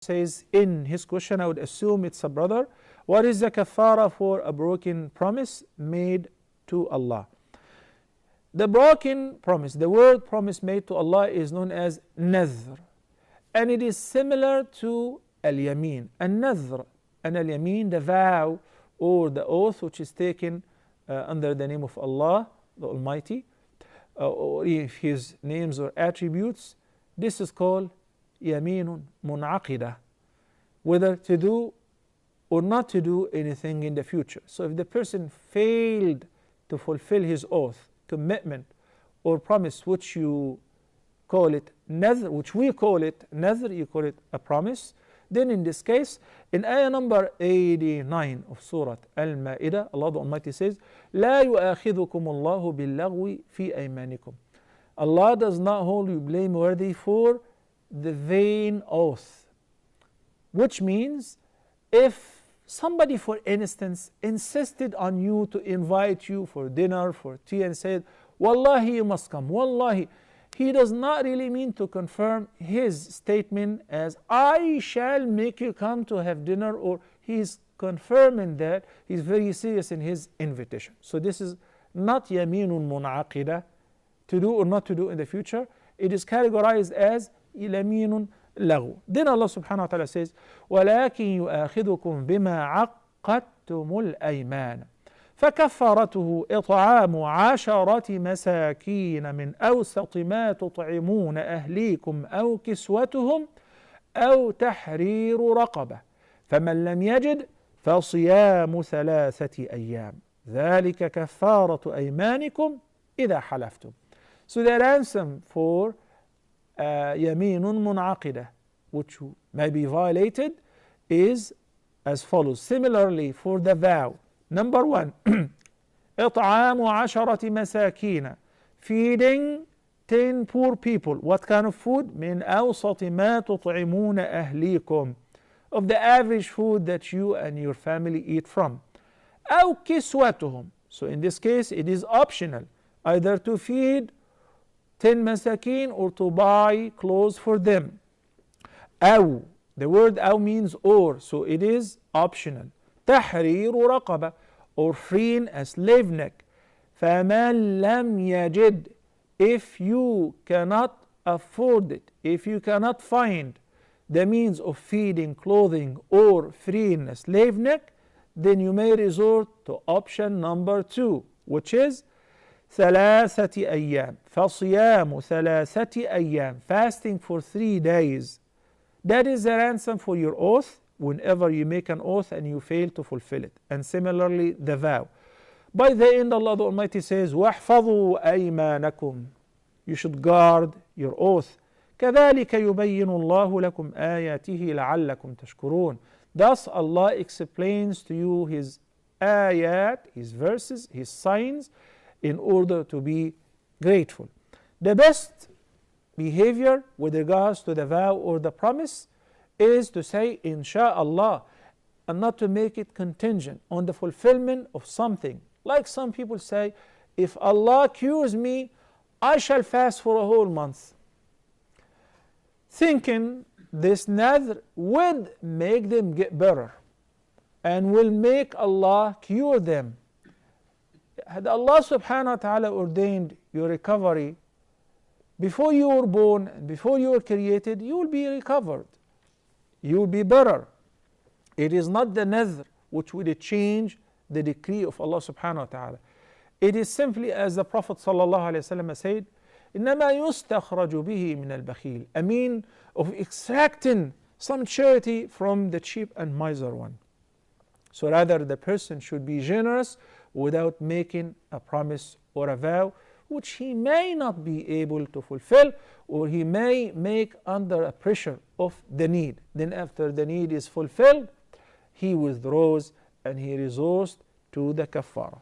says in his question, I would assume it's a brother. What is the kaffarah for a broken promise made to Allah? The broken promise, the word promise made to Allah is known as nadhr, and it is similar to al-yamin. An-nadhr and al-yamin, the vow or the oath which is taken under the name of Allah, the Almighty, or if His names or attributes. This is called yaminun mun'aqidah, whether to do or not to do anything in the future. So if the person failed to fulfill his oath, commitment, or promise, which you call it nadhr, which we call it nadhr, you call it a promise, then in this case, in ayah number 89 of Surah Al-Ma'idah, Allah the Almighty says, لا يؤاخذكم الله باللغو في أيمانكم. Allah does not hold you blameworthy for the vain oath. Which means, if somebody, for instance, insisted on you to invite you for dinner, for tea, and said, Wallahi, you must come, Wallahi, he does not really mean to confirm his statement as, I shall make you come to have dinner, or he is confirming that he's very serious in his invitation. So this is not yaminun mun'aqidah, to do or not to do in the future. It is categorized as yaminun laghu. Then Allah subhanahu wa ta'ala says, وَلَكِنْ يُؤَاخِذُكُمْ بِمَا عَقَّدْتُمُ الْأَيْمَانَ فكفارته إطعام 10 مساكين من أوسط ما تطعمون أهليكم أو كسوتهم أو تحرير رقبة فمن لم يجد فصيام 3 أيام ذلك كفارة أيمانكم إذا حلفتم. So the ransom for يمين منعقدة, which may be violated, is as follows. Similarly, for the vow, number 1, إطعام 10 مساكين, feeding 10 poor people. What kind of food? من أوسط ما تطعمون أهليكم, of the average food that you and your family eat from. أو كسوتهم, so in this case it is optional, either to feed 10 masakin or to buy clothes for them. أو, the word أو means or, so it is optional. تحرير رقبة, or freeing a slave neck. فمن لم يجد, if you cannot afford it, if you cannot find the means of feeding, clothing, or freeing a slave neck, then you may resort to option number 2, which is 3 أيام. فصيام 3 أيام, fasting for 3 days. That is the ransom for your oath whenever you make an oath and you fail to fulfill it. And similarly, the vow. By the end, Allah the Almighty says, وَاحْفَظُوا أَيْمَانَكُمْ, you should guard your oath. كَذَلِكَ يُبَيِّنُ اللَّهُ لَكُمْ آيَاتِهِ لَعَلَّكُمْ تَشْكُرُونَ. Thus Allah explains to you His ayat, His verses, His signs, in order to be grateful. The best behavior with regards to the vow or the promise is to say insha'Allah, and not to make it contingent on the fulfillment of something. Like some people say, if Allah cures me, I shall fast for a whole month, thinking this nadhr would make them get better and will make Allah cure them. Had Allah subhanahu wa ta'ala ordained your recovery before you were born and before you were created, you will be recovered. You will be better. It is not the nadhr which will change the decree of Allah subhanahu wa ta'ala. It is simply, as the Prophet sallallahu alayhi wa sallam said, إنما يستخرج به من البخيل, a mean of extracting some charity from the cheap and miser one. So rather, the person should be generous without making a promise or a vow which he may not be able to fulfill, or he may make under a pressure of the need. Then after the need is fulfilled, he withdraws and he resorts to the kaffarah.